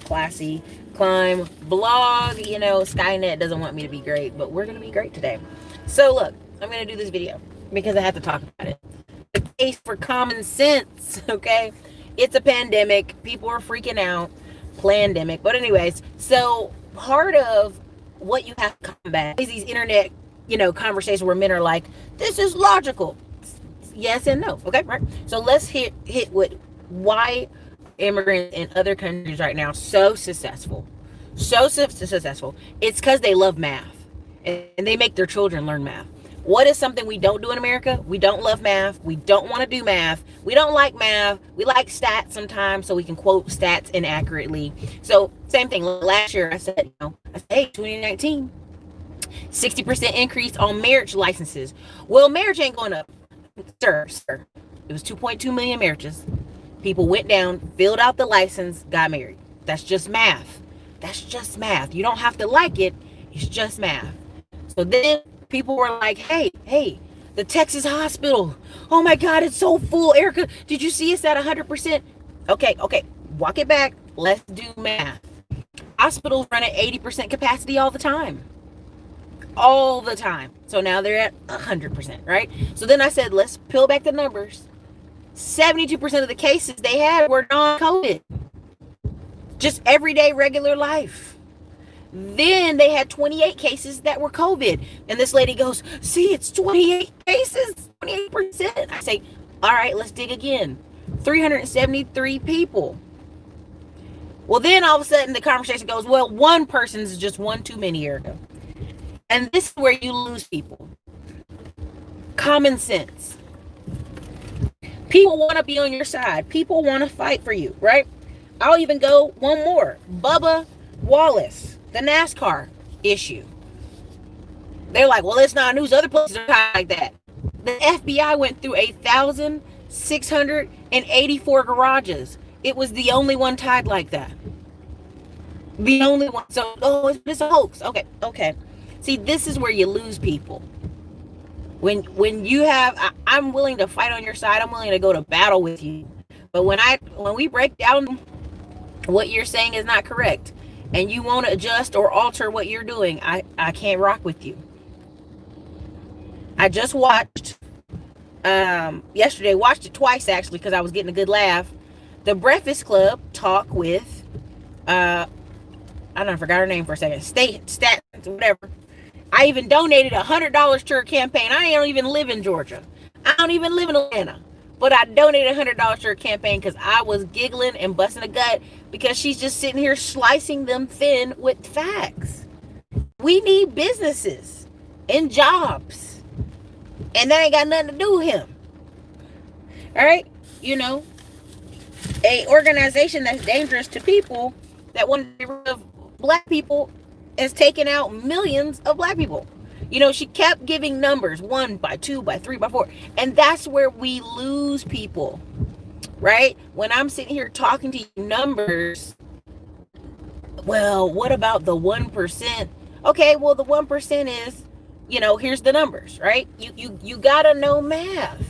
classy climb blog. You know, Skynet doesn't want me to be great, but we're going to be great today. So look, I'm going to do this video because I have to talk about it. The case for common sense, okay? It's a pandemic. People are freaking out. Plandemic. But anyways, so part of what you have to combat is these internet, conversations where men are like, this is logical. Yes and no. Okay, right? So let's hit why immigrants in other countries right now so successful. So successful. It's because they love math. And they make their children learn math. What is something we don't do in America? We don't love math. We don't want to do math. We don't like math. We like stats sometimes so we can quote stats inaccurately. So same thing. Last year I said, hey, 2019, 60% increase on marriage licenses. Well, marriage ain't going up. Sir. It was 2.2 million marriages. People went down, filled out the license, got married. That's just math. That's just math. You don't have to like it. It's just math. So then people were like, hey, the Texas hospital. Oh my God, it's so full. Erica, did you see us at 100%? Okay, walk it back. Let's do math. Hospitals run at 80% capacity all the time. All the time. So now they're at 100%, right? So then I said, let's peel back the numbers. 72% of the cases they had were non-COVID. Just everyday regular life. Then they had 28 cases that were COVID. And this lady goes, see, it's 28 cases, 28%. I say, all right, let's dig again. 373 people. Well, then all of a sudden the conversation goes, well, one person is just one too many, Erica. And this is where you lose people. Common sense. People want to be on your side. People want to fight for you, right? I'll even go one more. Bubba Wallace, the NASCAR issue. They're like, well, it's not news. Other places are like that. The FBI went through 1,684 garages. It was the only one tied like that. The only one. So, it's a hoax. Okay. See, this is where you lose people. When you have, I'm willing to fight on your side. I'm willing to go to battle with you. But when we break down what you're saying is not correct, and you want to adjust or alter what you're doing, I can't rock with you. I just watched, yesterday, watched it twice actually, because I was getting a good laugh. The Breakfast Club talk with, I forgot her name for a second, Stats, whatever. I even donated $100 to her campaign. I don't even live in Georgia. I don't even live in Atlanta. But I donated $100 to her campaign because I was giggling and busting a gut because she's just sitting here slicing them thin with facts. We need businesses and jobs. And that ain't got nothing to do with him. All right? A organization that's dangerous to people that want to get rid of black people is taking out millions of black people. She kept giving numbers, 1 by 2 by 3 by 4. And that's where we lose people, right? When I'm sitting here talking to you numbers, well, what about the 1%? Okay, well, the 1% is, here's the numbers, right? You gotta know math.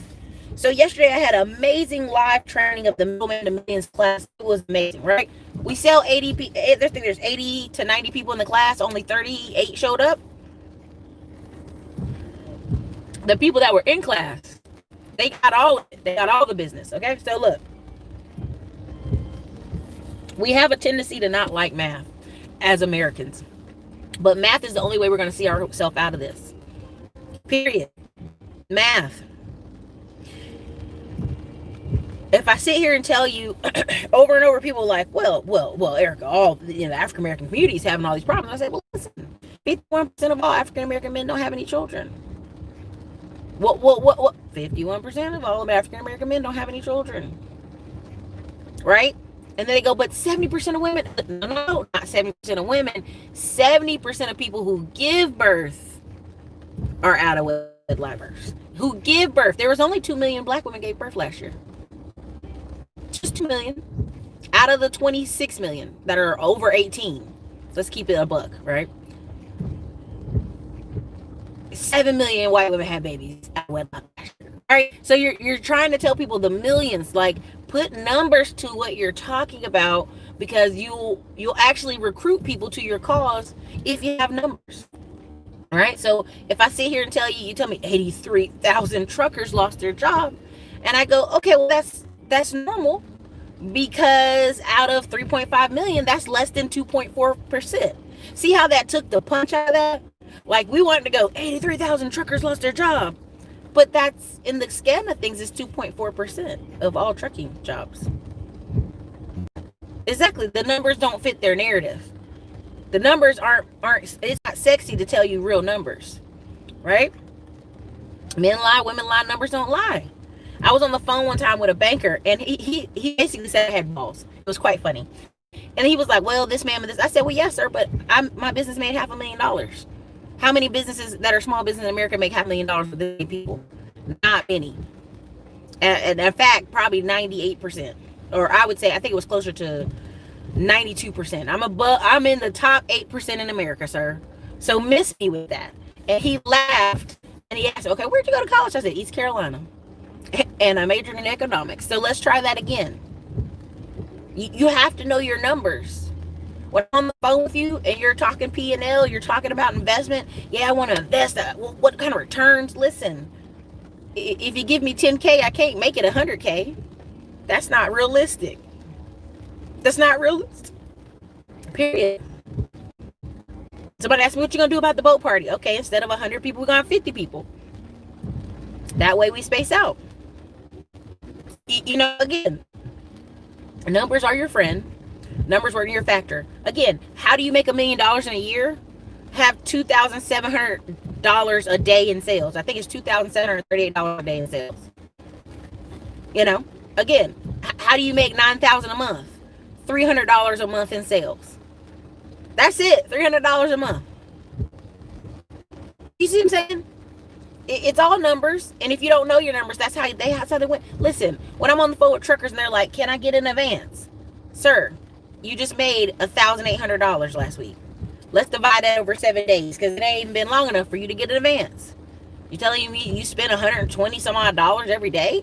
So yesterday I had amazing live training of the Middleman to Millions class. It was amazing, right? We sell 80 people. I think there's 80 to 90 people in the class. Only 38 showed up. The people that were in class, they got all of it. They got all the business. Okay, so look, we have a tendency to not like math as Americans, but math is the only way we're going to see ourselves out of this. Period. Math. If I sit here and tell you over and over, people are like, well, Erica, all the African American community is having all these problems. I say, well, listen, 51% of all African American men don't have any children. What? 51% of all African American men don't have any children. Right? And then they go, but 70% of women, no, not 70% of women, 70% of people who give birth are out of wedlockers. Who give birth. There was only 2 million black women gave birth last year. Just 2 million out of the 26 million that are over 18. Let's keep it a buck, right? 7 million white women had babies out of wedlock last year. All right, so you're trying to tell people the millions, like put numbers to what you're talking about, because you'll actually recruit people to your cause if you have numbers. All right. So if I sit here and you tell me 83,000 truckers lost their job, and I go, okay, well that's normal, because out of 3.5 million, that's less than 2.4%. See how that took the punch out of that? Like, we wanted to go 83,000 truckers lost their job, but that's, in the scheme of things, is 2.4% of all trucking jobs. Exactly. The numbers don't fit their narrative. The numbers aren't it's not sexy to tell you real numbers, right? Men lie, women lie, numbers don't lie. I was on the phone one time with a banker, and he basically said I had balls. It was quite funny. And he was like, well, this man, I said, well, yes, sir, but my business made $500,000. How many businesses that are small business in America make $500,000 for this many people? Not many. And in fact, probably 98%. Or I would say, I think it was closer to 92%. I'm in the top 8% in America, sir. So miss me with that. And he laughed, and he asked, okay, where'd you go to college? I said, East Carolina. And I majored in economics. So let's try that again. You have to know your numbers. When I'm on the phone with you and you're talking P&L, you're talking about investment. Yeah, I want to invest. Well, what kind of returns? Listen, if you give me 10K, I can't make it 100K. That's not realistic. That's not realistic. Period. Somebody asked me, what you going to do about the boat party? Okay, instead of 100 people, we're going to have 50 people. That way we space out. Again, numbers are your friend. Numbers were your factor. Again, how do you make $1 million in a year? Have $2,700 a day in sales. I think it's $2,738 a day in sales. Again, how do you make $9,000 a month? $300 a month in sales. That's it. $300 a month. You see what I'm saying? It's all numbers, and if you don't know your numbers, that's how they went. Listen, when I'm on the phone with truckers and they're like, "Can I get an advance?" Sir, you just made $1,800 last week. Let's divide that over 7 days, because it ain't even been long enough for you to get an advance. You telling me you spend $120 some odd dollars every day?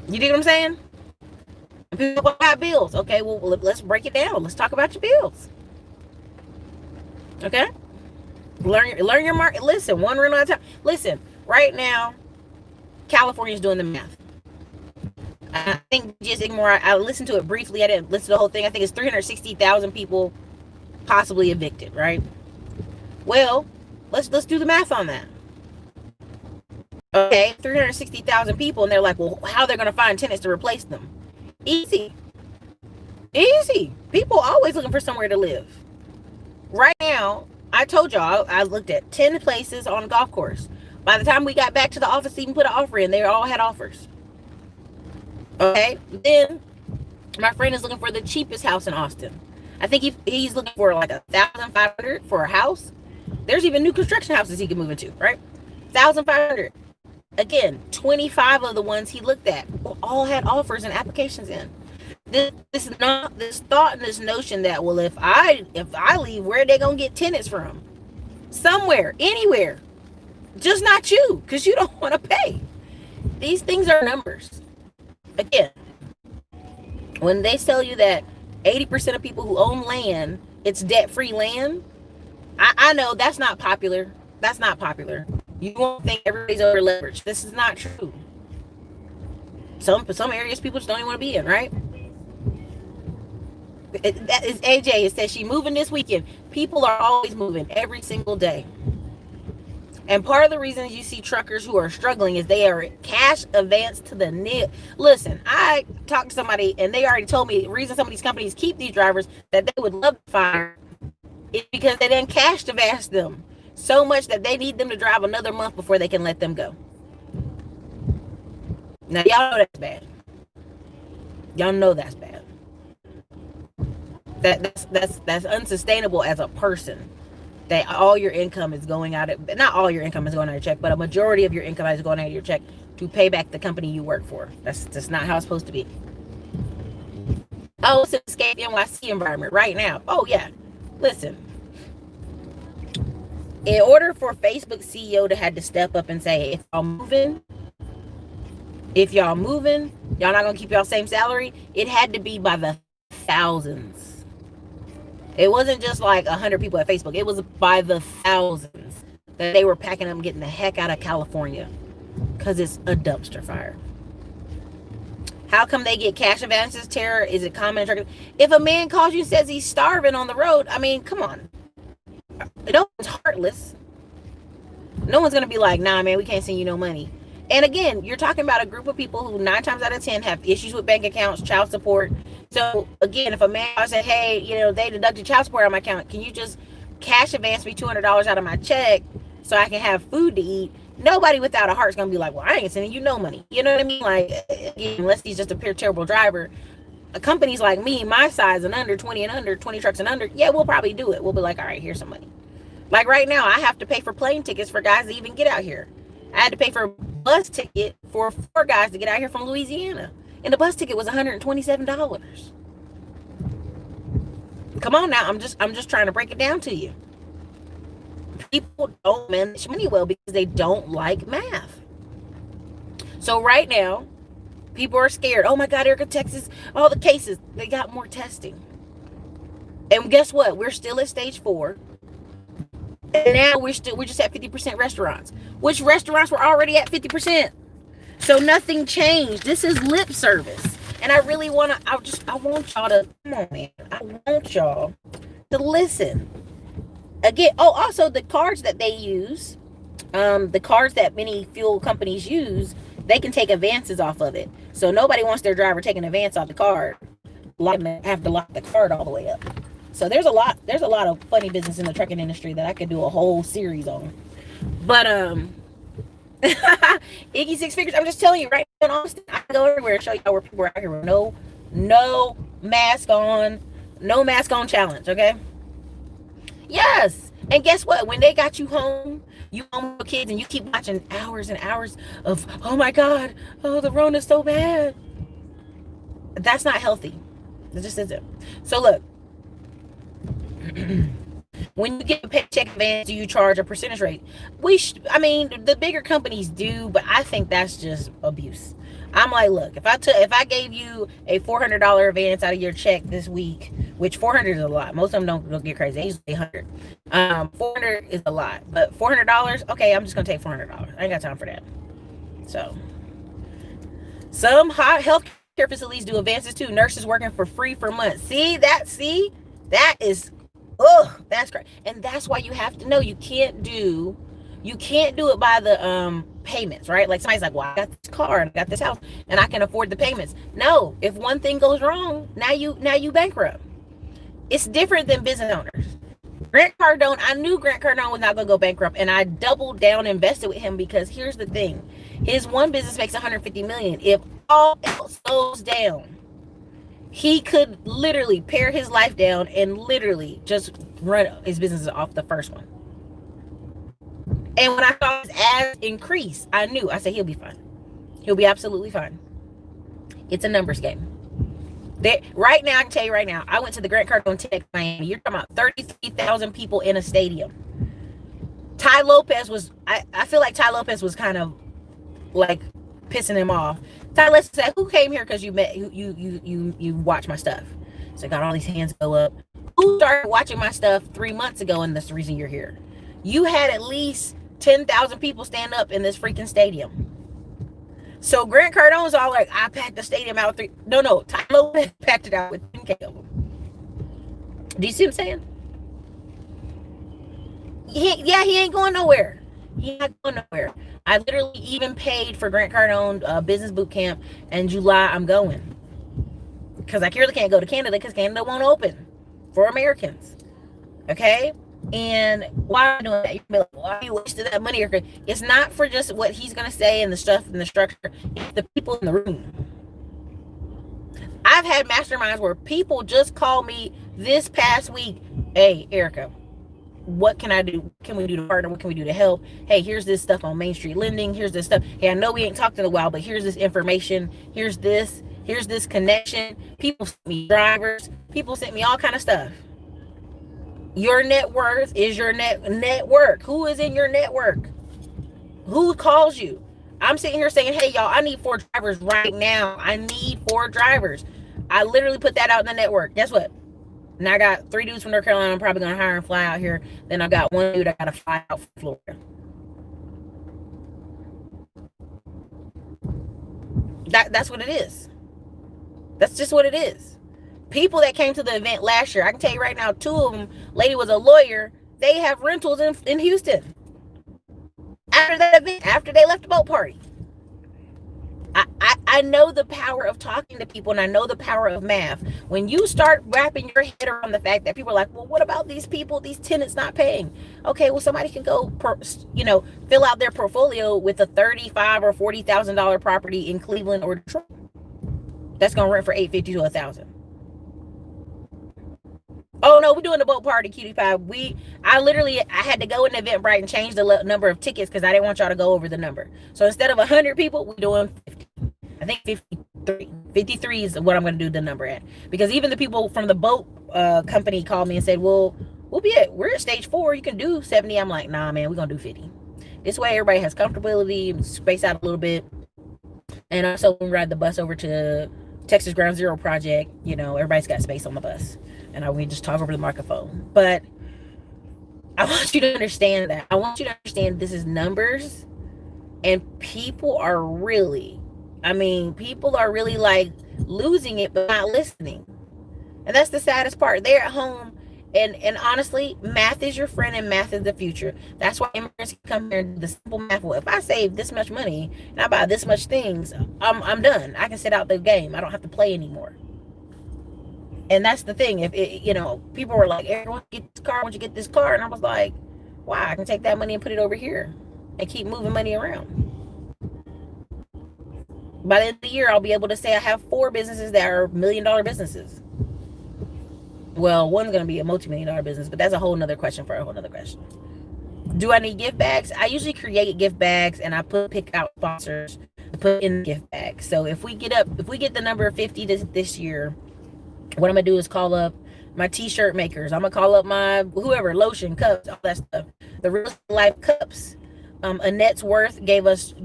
You dig what I'm saying? And people got bills. Okay, well, let's break it down. Let's talk about your bills. Okay. Learn your market. Listen, one run at a time. Listen, right now, California's doing the math. I think just ignore. I listened to it briefly. I didn't listen to the whole thing. I think it's 360,000 people possibly evicted. Right. Well, let's do the math on that. Okay, 360,000 people, and they're like, well, how are they going to find tenants to replace them? Easy. People always looking for somewhere to live. Right now, I told y'all, I looked at 10 places on a golf course. By the time we got back to the office to even put an offer in, they all had offers. Okay, then my friend is looking for the cheapest house in Austin. I think he's looking for like $1,500 for a house. There's even new construction houses he can move into, right? $1,500. Again, 25 of the ones he looked at all had offers and applications in. This thought and this notion that, well, if I leave, where are they gonna get tenants from? Somewhere, anywhere, just not you, because you don't want to pay. These things are numbers. Again, when they tell you that 80% of people who own land, it's debt-free land, I know that's not popular. That's not popular. You won't think everybody's over leveraged. This is not true. Some areas people just don't even want to be in, right? That is AJ. It says she moving this weekend. People are always moving every single day. And part of the reason you see truckers who are struggling is they are cash advance to the nil. Listen, I talked to somebody and they already told me the reason some of these companies keep these drivers that they would love to fire is because they didn't cash advance them so much that they need them to drive another month before they can let them go. Now y'all know that's bad. Y'all know that's bad. That's unsustainable as a person. That all your income is going out of, not all your income is going out of your check, but a majority of your income is going out of your check to pay back the company you work for. That's just not how it's supposed to be. Oh, it's an escape NYC environment right now. Oh yeah, listen. In order for Facebook CEO to have to step up and say, if y'all moving, y'all not gonna keep y'all same salary, it had to be by the thousands. It wasn't just like 100 people at Facebook. It was by the thousands that they were packing up and getting the heck out of California because it's a dumpster fire. How come they get cash advances, Tara? Is it common? If a man calls you and says he's starving on the road, I mean, come on. No one's heartless. No one's going to be like, nah, man, we can't send you no money. And again, you're talking about a group of people who 9 times out of 10 have issues with bank accounts, child support. So again, if a man said, hey, you know, they deducted child support on my account, can you just cash advance me $200 out of my check so I can have food to eat? Nobody without a heart is going to be like, well, I ain't sending you no money. You know what I mean? Like, again, unless he's just a pure terrible driver. Companies like me, my size and under, 20 and under, 20 trucks and under, yeah, we'll probably do it. We'll be like, all right, here's some money. Like right now, I have to pay for plane tickets for guys to even get out here. I had to pay for a bus ticket for 4 guys to get out here from Louisiana. And the bus ticket was $127. Come on now, I'm just trying to break it down to you. People don't manage money well because they don't like math. So right now, people are scared. Oh my God, Erica, Texas, all the cases, they got more testing. And guess what? We're still at stage 4. And now we're just at 50% restaurants, which restaurants were already at 50%. So nothing changed. This is lip service. And I really want to, I want y'all to, come on, man. I want y'all to listen. Again, oh, also the cards that they use, the cards that many fuel companies use, they can take advances off of it. So nobody wants their driver taking an advance off the card. Have to lock the card all the way up. So there's a lot of funny business in the trucking industry that I could do a whole series on. But Iggy Six Figures, I'm just telling you right now in Austin, I can go everywhere and show y'all where people are out here with no mask on challenge, okay? Yes. And guess what? When they got you home with your kids and you keep watching hours and hours of, oh my God, oh, the Rona's so bad. That's not healthy. It just isn't. So look, when you get a paycheck advance, do you charge a percentage rate? I mean, the bigger companies do, but I think that's just abuse. I'm like, look, if I gave you a $400 advance out of your check this week, which 400 is a lot. Most of them don't get crazy. They usually 100. 400 is a lot, but $400, okay, I'm just gonna take $400. I ain't got time for that. So, some hot healthcare facilities do advances too. Nurses working for free for months. See, that is, that's great. And that's why you have to know you can't do it by the payments, right? Like somebody's like, well, I got this car and I got this house and I can afford the payments. No, if one thing goes wrong, now you bankrupt. It's different than business owners. Grant Cardone, I knew Grant Cardone was not going to go bankrupt, and I doubled down, invested with him because here's the thing. His one business makes $150 million. If all else goes down, he could literally pare his life down and literally just run his business off the first one. And when I saw his ads increase, I knew. I said, he'll be fine. He'll be absolutely fine. It's a numbers game. Right now, I can tell you right now, I went to the Grant Cardone Tech Miami. You're talking about 33,000 people in a stadium. Ty Lopez was, I feel like Ty Lopez was kind of like pissing him off. Ty Lopez said, who came here because you watch my stuff? So I got all these hands go up. Who started watching my stuff 3 months ago and that's the reason you're here? You had at least 10,000 people stand up in this freaking stadium. So Grant Cardone's all like, I packed the stadium out with 3. No, Ty Lopez packed it out with 10K of them. Do you see what I'm saying? He ain't going nowhere. He's not going nowhere. I literally even paid for Grant Cardone business boot camp. In July, I'm going. Because I clearly can't go to Canada because Canada won't open for Americans. Okay? And why am I doing that? You can be like, why are you wasting that money? It's not for just what he's going to say and the stuff and the structure. It's the people in the room. I've had masterminds where people just call me this past week. Hey, Erica, what can I do? What can we do to partner? What can we do to help? Hey, here's this stuff on Main Street Lending. Here's this stuff. Hey, I know we ain't talked in a while, but here's this information. Here's this connection. People sent me drivers. People sent me all kind of stuff. Your net worth is your network. Who is in your network? Who calls you? I'm sitting here saying, hey, y'all, I need 4 drivers right now. I need 4 drivers. I literally put that out in the network. Guess what? Now I got 3 dudes from North Carolina I'm probably going to hire and fly out here. Then I got 1 dude I got to fly out from Florida. That's what it is. That's just what it is. People that came to the event last year, I can tell you right now, 2 of them, lady was a lawyer. They have rentals in Houston. After that event, after they left the boat party. I know the power of talking to people, and I know the power of math. When you start wrapping your head around the fact that people are like, well, what about these people, these tenants not paying? Okay, well, somebody can go, fill out their portfolio with a $35,000 or $40,000 property in Cleveland or Detroit. That's gonna rent for $850 to $1,000. Oh no, we're doing the boat party, cutie pie. I had to go in Eventbrite and change the number of tickets because I didn't want y'all to go over the number. So instead of 100 people, we're doing 50. I think 53. 53 is what I'm going to do the number at. Because even the people from the boat company called me and said, well, we're at stage 4. You can do 70. I'm like, nah, man, we're going to do 50. This way everybody has comfortability, space out a little bit. And also when we ride the bus over to Texas Ground Zero project, everybody's got space on the bus. And we just talk over the microphone. But I want you to understand that. I want you to understand this is numbers. And people are really like losing it but not listening. And that's the saddest part. They're at home and honestly, math is your friend and math is the future. That's why immigrants can come here and do the simple math. Well, if I save this much money and I buy this much things, I'm done. I can sit out the game. I don't have to play anymore. And that's the thing. If people were like, everyone get this car, once you get this car, and I was like, wow, I can take that money and put it over here and keep moving money around. By the end of the year, I'll be able to say I have 4 businesses that are $1 million businesses. Well, one's going to be a multi-million-dollar business, but that's a whole nother question for a whole nother question. Do I need gift bags? I usually create gift bags and I pick out sponsors to put in the gift bag. So if we get the number 50 this year, what I'm going to do is call up my t-shirt makers. I'm going to call up my whoever, lotion, cups, all that stuff. The Real Life cups. Annette's Worth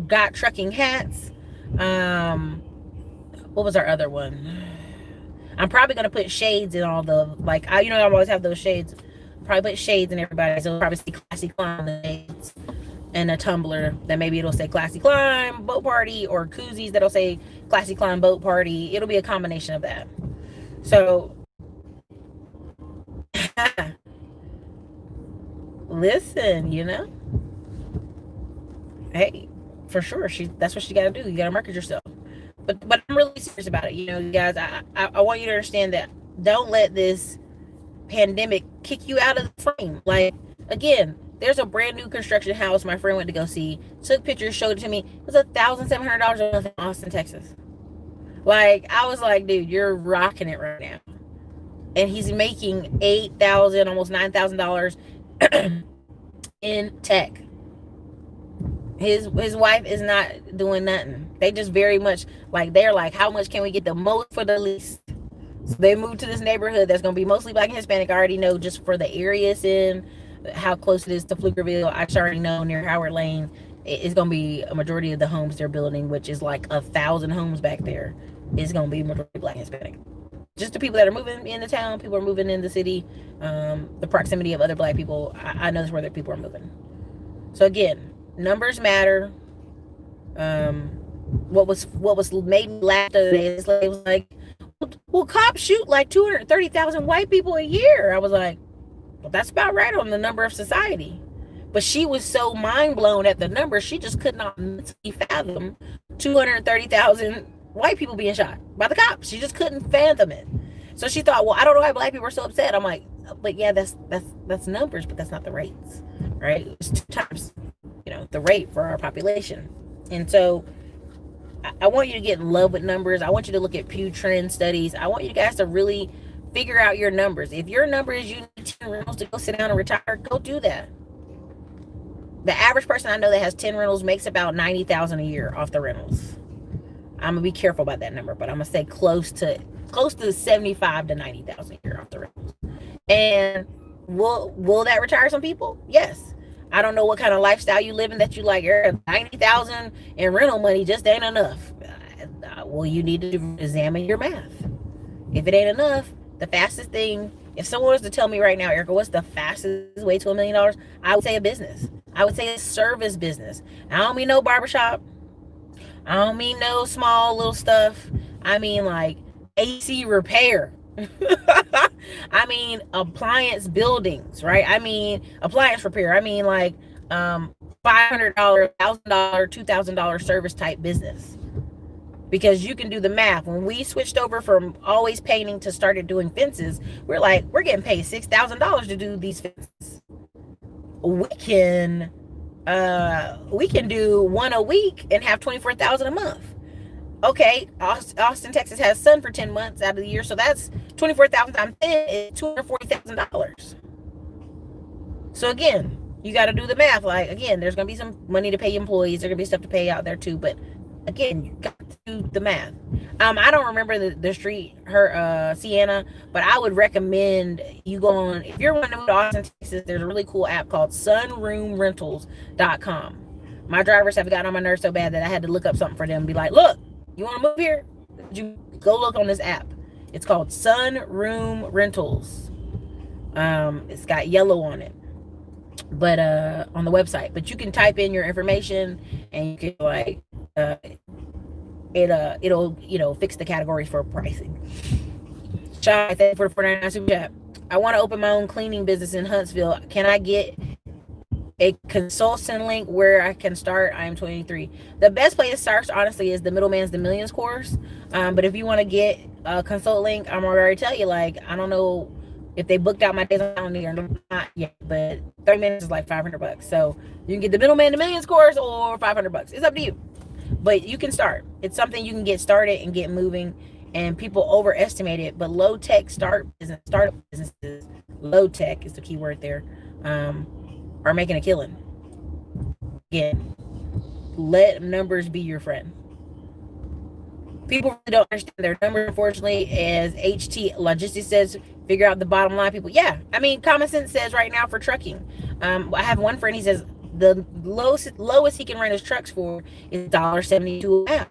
got trucking hats. What was our other one? I'm probably going to put shades in all the, I always have those shades. Probably put shades in everybody. So probably see Classy Climb on the shades. And a tumbler that maybe it'll say Classy Climb Boat Party, or koozies that'll say Classy Climb Boat Party. It'll be a combination of that. So listen, hey, for sure, that's what she got to do. You got to market yourself. But I'm really serious about it. You guys, I want you to understand that don't let this pandemic kick you out of the frame. Like, again, there's a brand new construction house my friend went to go see, took pictures, showed it to me. It was $1,700 a month in Austin, Texas. Like, I was like, dude, you're rocking it right now. And he's making $8,000, almost $9,000 in tech. His wife is not doing nothing. They just very much they're like, how much can we get the most for the least? So they moved to this neighborhood that's going to be mostly Black and Hispanic. I already know just for the area it's in, how close it is to Pflugerville. I already know near Howard Lane, it's going to be a majority of the homes they're building, which is 1,000 homes back there, is going to be majority Black and Hispanic. Just the people that are moving into town, people are moving in the city, the proximity of other Black people. I know that's where the people are moving. So again, numbers matter. What was made me laugh the other day, this lady was like, well, cops shoot 230,000 white people a year. I was like, well, that's about right on the number of society. But she was so mind blown at the number, she just could not mentally fathom 230,000 white people being shot by the cops. She just couldn't fathom it. So she thought, well, I don't know why Black people are so upset. I'm like, but yeah, that's numbers, but that's not the rates, right? It's 2 times, the rate for our population. And so I want you to get in love with numbers. I want you to look at Pew Trend studies. I want you guys to really figure out your numbers. If your number is you need 10 rentals to go sit down and retire, go do that. The average person I know that has 10 rentals makes about $90,000 a year off the rentals. I'm gonna be careful about that number, but I'm gonna say close to 75 to 90,000 a year off the rentals. And will that retire some people? Yes. I don't know what kind of lifestyle you live in that you like. 90,000 in rental money just ain't enough. Well, you need to examine your math. If it ain't enough, the fastest thing, if someone was to tell me right now, Erica, what's the fastest way to $1 million? I would say a business. I would say a service business. I don't mean no barbershop. I don't mean no small little stuff. I mean like AC repair. I mean appliance buildings, right? I mean appliance repair. I mean like $500, $1,000, $2,000 service type business. Because you can do the math. When we switched over from always painting to started doing fences, we're getting paid $6,000 to do these fences. We can do one a week and have $24,000 a month. Okay, Austin, Texas has sun for 10 months out of the year, so that's 24,000 times 10 is $240,000. So again, you got to do the math. Like again, there's gonna be some money to pay employees. There's gonna be stuff to pay out there too, but again, you got to do the math. I don't remember the street, Sienna, but I would recommend you go on, if you're wanting to move to Austin, Texas, there's a really cool app called sunroomrentals.com. My drivers have gotten on my nerves so bad that I had to look up something for them and be like, look, you want to move here? You go look on this app. It's called Sunroom Rentals. It's got yellow on it, but on the website. But you can type in your information and you can like it'll fix the categories for pricing. Shy, thank you for the $4.99 super chat. I want to open my own cleaning business in Huntsville. Can I get a consultant link where I can start? I am 23. The best place to start, honestly, is the Middleman's the Millions course. But if you want to get a consult link, I'm already tell you, like, I don't know if they booked out my days on calendar or not yet, but 30 minutes is like $500. So you can get the Middleman the Millions course or $500. It's up to you. But you can start. It's something you can get started and get moving. And people overestimate it, but low tech startup businesses, low tech is the key word there, are making a killing. Again, let numbers be your friend. People really don't understand their numbers, unfortunately. As HT Logistics says, figure out the bottom line, people. Yeah, I mean, common sense says right now for trucking. I have one friend, he says the lowest he can rent his trucks for is $1.72 a mile.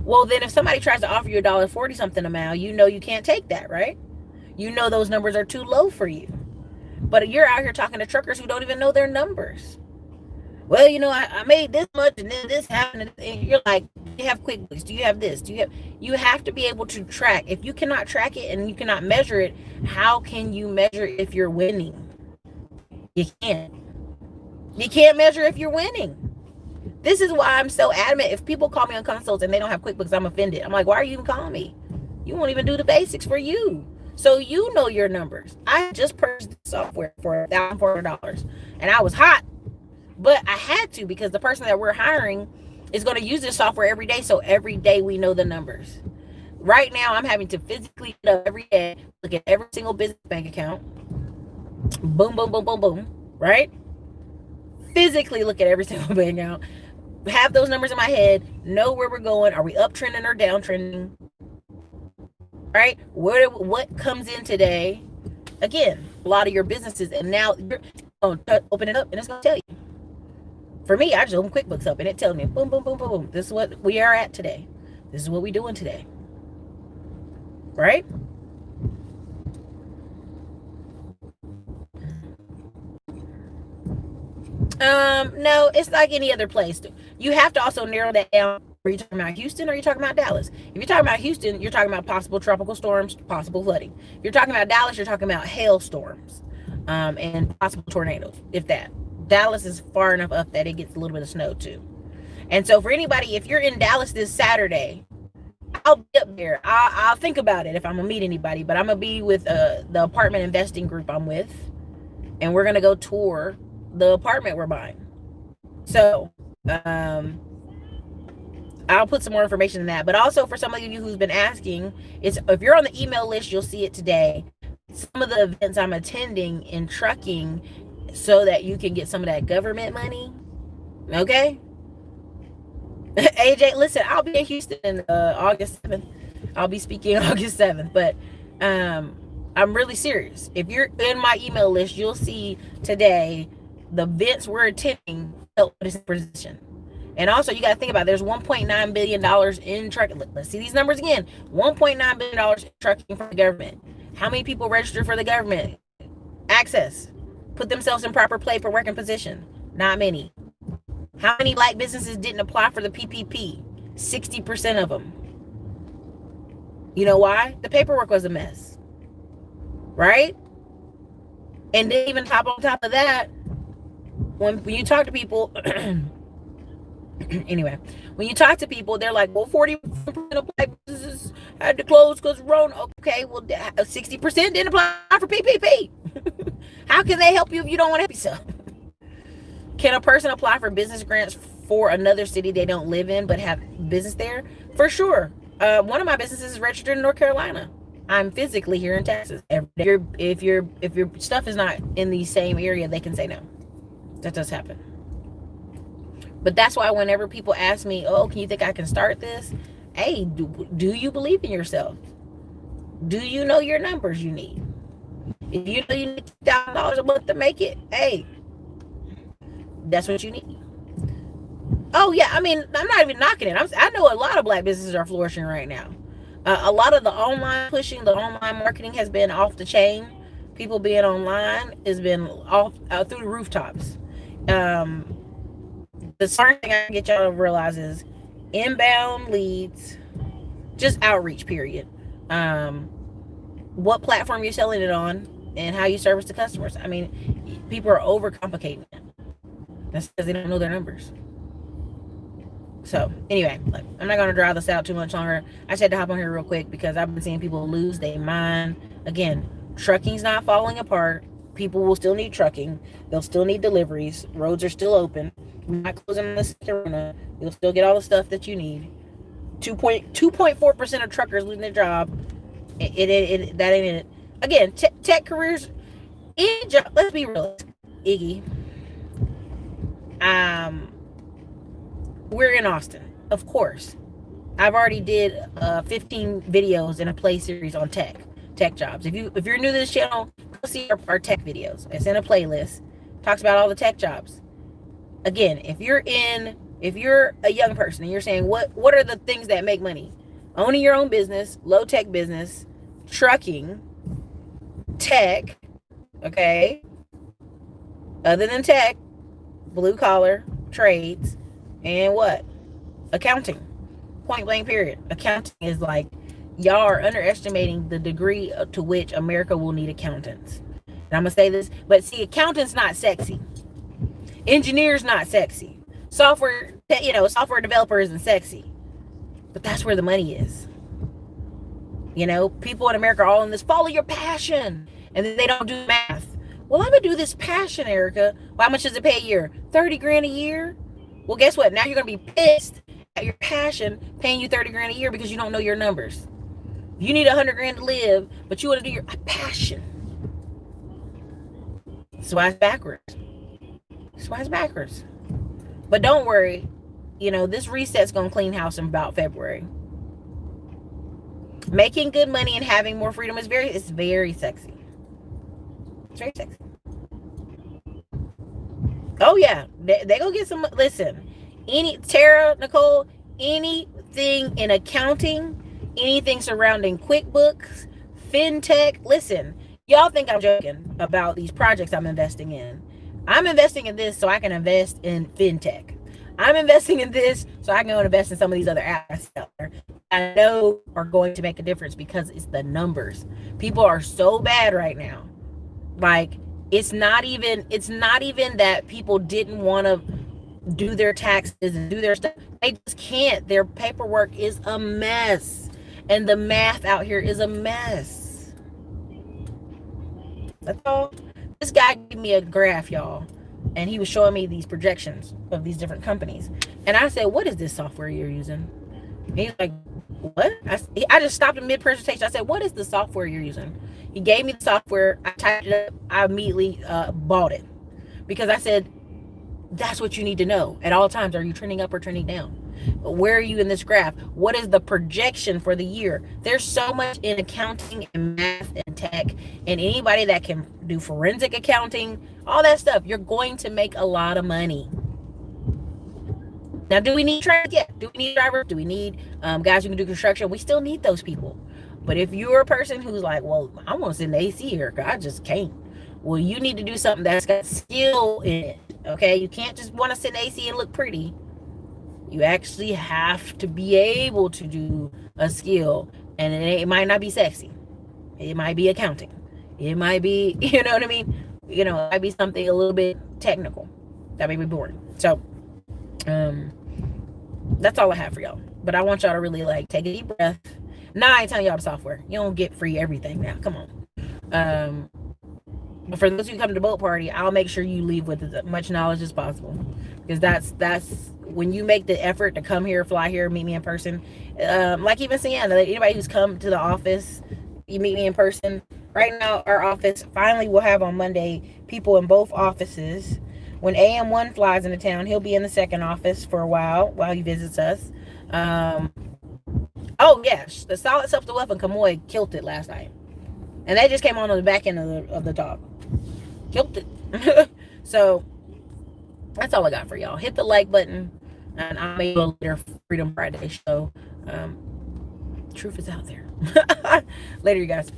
Well, then if somebody tries to offer you $1.40 something a mile, you know you can't take that, right? You know those numbers are too low for you. But you're out here talking to truckers who don't even know their numbers. Well, you know, I made this much and then this happened. And you're like, do you have QuickBooks? Do you have this? You have to be able to track. If you cannot track it and you cannot measure it, how can you measure if you're winning? You can't. You can't measure if you're winning. This is why I'm so adamant. If people call me on consults and they don't have QuickBooks, I'm offended. I'm like, why are you even calling me? You won't even do the basics for you. So you know your numbers. I just purchased software for $1,400 and I was hot, but I had to because the person that we're hiring is going to use this software every day. So every day we know the numbers. Right now I'm having to physically get up every day, look at every single business bank account. Boom, boom, boom, boom, boom. Right? Physically look at every single bank account. Have those numbers in my head, know where we're going. Are we uptrending or downtrending? Right? What comes in today? Again, a lot of your businesses, and now you're going to open it up and it's going to tell you. For me, I just open QuickBooks up and it tells me, boom, boom, boom, boom, boom. This is what we are at today. This is what we're doing today. Right? No, it's like any other place. You have to also narrow that down. Are you talking about Houston or are you talking about Dallas? If you're talking about Houston, you're talking about possible tropical storms, possible flooding. If you're talking about Dallas, you're talking about hailstorms, and possible tornadoes, if that. Dallas is far enough up that it gets a little bit of snow too. And so for anybody, if you're in Dallas this Saturday, I'll be up there. I'll think about it if I'm gonna meet anybody, but I'm gonna be with the apartment investing group I'm with, and we're gonna go tour the apartment we're buying. So I'll put some more information in that. But also for some of you who's been asking, it's if you're on the email list, you'll see it today. Some of the events I'm attending in trucking so that you can get some of that government money. Okay? AJ, listen, I'll be in Houston August 7th. I'll be speaking August 7th. But I'm really serious. If you're in my email list, you'll see today the events we're attending help put us in position. And also, you got to think about it, there's $1.9 billion in trucking. Let's see these numbers again. $1.9 billion in trucking for the government. How many people register for the government? Access. Put themselves in proper paperwork and position. Not many. How many black businesses didn't apply for the PPP? 60% of them. You know why? The paperwork was a mess. Right? And then even on top of that, when you talk to people, anyway, when you talk to people, they're like, well, 40% of black businesses had to close because of Rona. Okay, well, 60% didn't apply for PPP. How can they help you if you don't want to help yourself? Can a person apply for business grants for another city they don't live in but have business there? For sure. One of my businesses is registered in North Carolina. I'm physically here in Texas. If your stuff is not in the same area, they can say no. That does happen. But that's why whenever people ask me, oh, can you think I can start this? Hey, do you believe in yourself? Do you know your numbers you need? If you know you need $1,000 a month to make it, hey, that's what you need. Oh, yeah, I mean, I'm not even knocking it. I know a lot of black businesses are flourishing right now. A lot of the online pushing, the online marketing has been off the chain. People being online has been off through the rooftops. The smart thing I can get y'all to realize is inbound leads, just outreach, period. What platform you're selling it on and how you service the customers. I mean, people are overcomplicating it. That's because they don't know their numbers. So anyway, look, I'm not going to draw this out too much longer. I just had to hop on here real quick because I've been seeing people lose their mind. Again, trucking's not falling apart. People will still need trucking. They'll still need deliveries. Roads are still open. We're not closing this corona. You'll still get all the stuff that you need. 2.4% of truckers losing their job. That ain't it. Again, tech careers. Let's be real, Iggy. We're in Austin, of course. I've already did 15 videos in a play series on tech jobs. If you're new to this channel, go see our tech videos. It's in a playlist. Talks about all the tech jobs. Again, if you're a young person and you're saying what are the things that make money? Owning your own business, low tech business, trucking, tech, okay? Other than tech, blue collar, trades, and what? Accounting. Point blank period. Accounting is like, y'all are underestimating the degree to which America will need accountants. And I'm going to say this, but see, accountants not sexy. Engineers not sexy. Software developer isn't sexy. But that's where the money is. People in America are all in this, follow your passion. And then they don't do math. Well, I'm going to do this passion, Erica. Well, how much does it pay a year? 30 grand a year? Well, guess what? Now you're going to be pissed at your passion paying you 30 grand a year because you don't know your numbers. You need 100 grand to live, but you want to do your passion. That's why it's backwards. But don't worry. This reset's going to clean house in about February. Making good money and having more freedom is very sexy. It's very sexy. Oh yeah, they go get some. Listen, Tara, Nicole, anything in accounting, anything surrounding QuickBooks, Fintech. Listen, y'all think I'm joking about these projects I'm investing in. I'm investing in this so I can invest in Fintech. I'm investing in this so I can go and invest in some of these other assets out there I know are going to make a difference because it's the numbers. People are so bad right now. Like, it's not even that people didn't want to do their taxes and do their stuff. They just can't. Their paperwork is a mess. And the math out here is a mess. That's all. This guy gave me a graph, y'all. And he was showing me these projections of these different companies. And I said, what is this software you're using? And he's like, what? I just stopped in mid-presentation. I said, what is the software you're using? He gave me the software. I typed it up. I immediately bought it. Because I said, that's what you need to know. At all times, are you trending up or trending down? Where are you in this graph? What is the projection for the year? There's so much in accounting and math and tech. And anybody that can do forensic accounting, all that stuff, you're going to make a lot of money. Now, do we need trades? Yeah. Do we need drivers? Do we need guys who can do construction? We still need those people. But if you're a person who's like, well, I want to sit in the AC here, I just can't. Well, you need to do something that's got skill in it. Okay, you can't just want to sit in the AC and look pretty. You actually have to be able to do a skill, and it might not be sexy. It might be accounting. It might be, you know what I mean? It might be something a little bit technical. That may be boring. So, that's all I have for y'all. But I want y'all to really take a deep breath. Now I ain't telling y'all the software. You don't get free everything now. Come on. But for those who come to the boat party, I'll make sure you leave with as much knowledge as possible, because that's when you make the effort to come here, fly here, meet me in person. Like even Sienna, anybody who's come to the office, you meet me in person. Right now, our office finally will have on Monday people in both offices. When AM1 flies into town, he'll be in the second office for a while he visits us. Oh yes, the Solid Self to Wealth and Kamoy killed it last night, and they just came on the back end of the talk. Killed it. So that's all I got for y'all. Hit the like button, and I'll make a later Freedom Friday show. Truth is out there. Later, you guys.